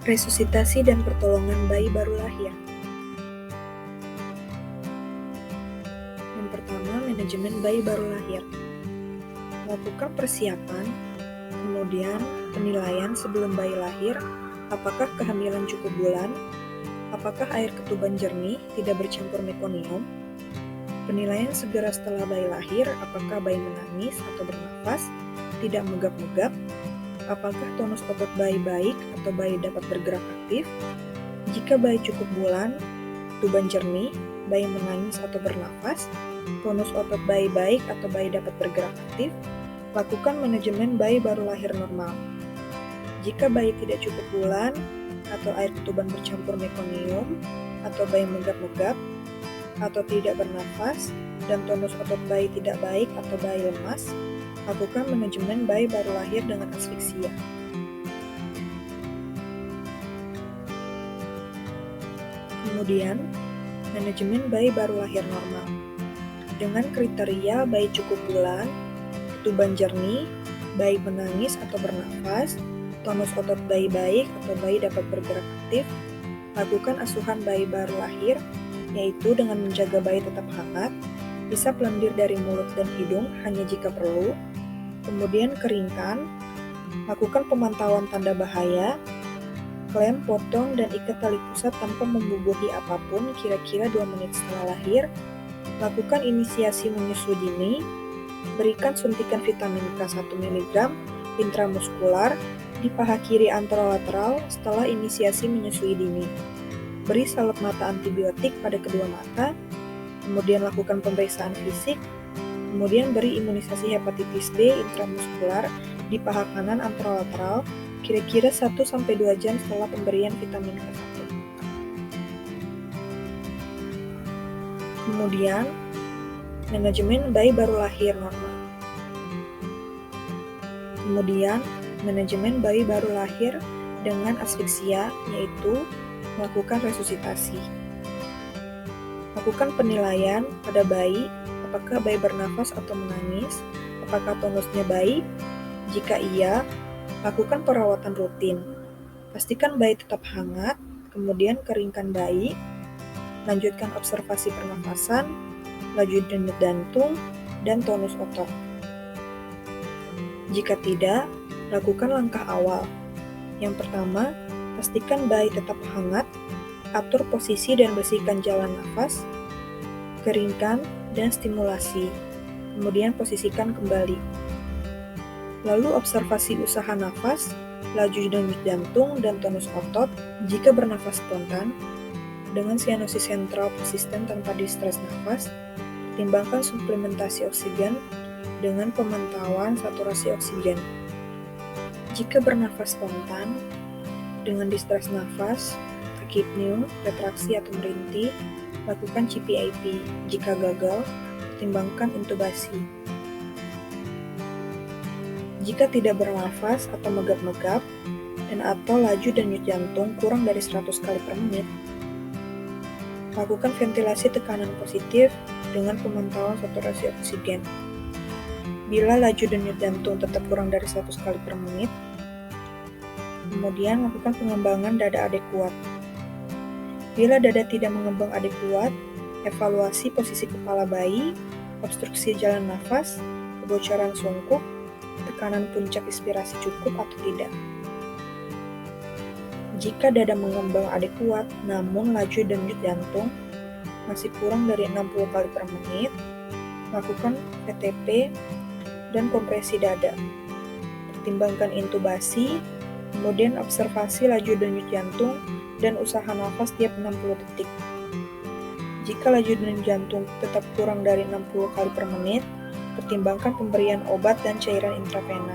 Resusitasi dan pertolongan bayi baru lahir. Yang pertama, manajemen bayi baru lahir. Melakukan persiapan, kemudian penilaian sebelum bayi lahir, apakah kehamilan cukup bulan, apakah air ketuban jernih, tidak bercampur mekonium, penilaian segera setelah bayi lahir, apakah bayi menangis atau bernafas, tidak megap-megap, apakah tonus otot bayi baik atau bayi dapat bergerak aktif, jika bayi cukup bulan, ketuban jernih, bayi menangis atau bernafas, tonus otot bayi baik atau bayi dapat bergerak aktif, lakukan manajemen bayi baru lahir normal. Jika bayi tidak cukup bulan, atau air ketuban bercampur mekonium, atau bayi megap-megap, atau tidak bernafas, dan tonus otot bayi tidak baik atau bayi lemas, lakukan manajemen bayi baru lahir dengan asfiksia. Kemudian, manajemen bayi baru lahir normal. Dengan kriteria bayi cukup bulan, ketuban jernih, bayi menangis atau bernafas, tonus otot bayi baik atau bayi dapat bergerak aktif, lakukan asuhan bayi baru lahir, yaitu dengan menjaga bayi tetap hangat, isap lendir dari mulut dan hidung hanya jika perlu, kemudian keringkan, lakukan pemantauan tanda bahaya, klem, potong, dan ikat tali pusat tanpa membubuhi apapun kira-kira 2 menit setelah lahir, lakukan inisiasi menyusui dini, berikan suntikan vitamin K 1 mg intramuskular di paha kiri anterolateral setelah inisiasi menyusui dini. Beri salep mata antibiotik pada kedua mata, kemudian lakukan pemeriksaan fisik, kemudian beri imunisasi hepatitis B intramuskular di paha kanan anterolateral kira-kira 1-2 jam setelah pemberian vitamin K1. Kemudian, manajemen bayi baru lahir normal. Kemudian, manajemen bayi baru lahir dengan asfiksia, yaitu melakukan resusitasi. Lakukan penilaian pada bayi, apakah bayi bernafas atau menangis, apakah tonusnya baik. Jika iya, lakukan perawatan rutin. Pastikan bayi tetap hangat, kemudian keringkan bayi, lanjutkan observasi pernafasan, laju denyut jantung, dan tonus otot. Jika tidak, lakukan langkah awal. Yang pertama, pastikan bayi tetap hangat, atur posisi dan bersihkan jalan nafas, keringkan dan stimulasi, kemudian posisikan kembali. Lalu observasi usaha nafas, laju denyut jantung, dan tonus otot jika bernafas spontan. Dengan sianosis sentral persisten tanpa distres nafas, pertimbangkan suplementasi oksigen dengan pemantauan saturasi oksigen. Jika bernafas spontan, dengan distres nafas, tachypnea, retraksi atau merintih, lakukan CPAP. Jika gagal, pertimbangkan intubasi. Jika tidak bernafas atau megap-megap, dan atau laju denyut jantung kurang dari 100 kali per menit, lakukan ventilasi tekanan positif dengan pemantauan saturasi oksigen. Bila laju denyut jantung tetap kurang dari 100 kali per menit, kemudian lakukan pengembangan dada adekuat. Bila dada tidak mengembang adekuat, evaluasi posisi kepala bayi, obstruksi jalan nafas, kebocoran sungkup, tekanan puncak inspirasi cukup atau tidak. Jika dada mengembang adekuat namun laju denyut jantung masih kurang dari 60 kali per menit, lakukan VTP dan kompresi dada. Pertimbangkan intubasi, kemudian observasi laju denyut jantung dan usaha nafas tiap 60 detik. Jika laju denyut jantung tetap kurang dari 60 kali per menit, pertimbangkan pemberian obat dan cairan intravena.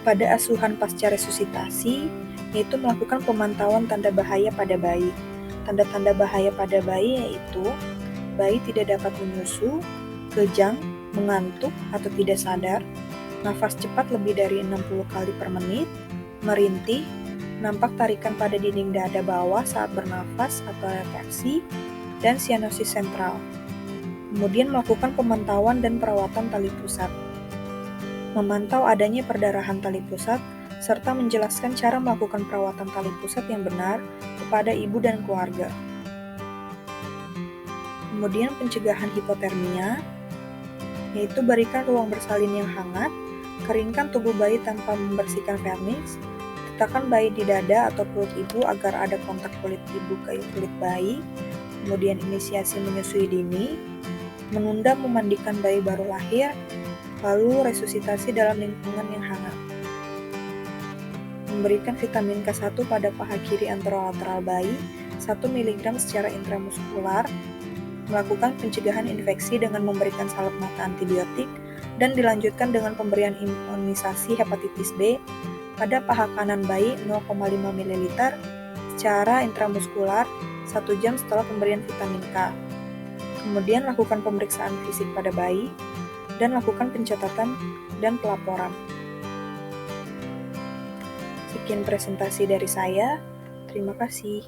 Pada asuhan pasca resusitasi, yaitu melakukan pemantauan tanda bahaya pada bayi. Tanda-tanda bahaya pada bayi yaitu bayi tidak dapat menyusu, kejang, mengantuk atau tidak sadar, nafas cepat lebih dari 60 kali per menit, merintih, nampak tarikan pada dinding dada bawah saat bernafas atau retraksi, dan sianosis sentral. Kemudian melakukan pemantauan dan perawatan tali pusat. Memantau adanya perdarahan tali pusat, serta menjelaskan cara melakukan perawatan tali pusat yang benar kepada ibu dan keluarga. Kemudian pencegahan hipotermia, yaitu berikan ruang bersalin yang hangat, keringkan tubuh bayi tanpa membersihkan vernis, letakkan bayi di dada atau perut ibu agar ada kontak kulit ibu ke kulit bayi, kemudian inisiasi menyusui dini, menunda memandikan bayi baru lahir, lalu resusitasi dalam lingkungan yang hangat. Memberikan vitamin K1 pada paha kiri anterolateral bayi 1 mg secara intramuskular, melakukan pencegahan infeksi dengan memberikan salep mata antibiotik, dan dilanjutkan dengan pemberian imunisasi hepatitis B pada paha kanan bayi 0,5 ml secara intramuskular 1 jam setelah pemberian vitamin K. Kemudian lakukan pemeriksaan fisik pada bayi, dan lakukan pencatatan dan pelaporan. Sekian presentasi dari saya. Terima kasih.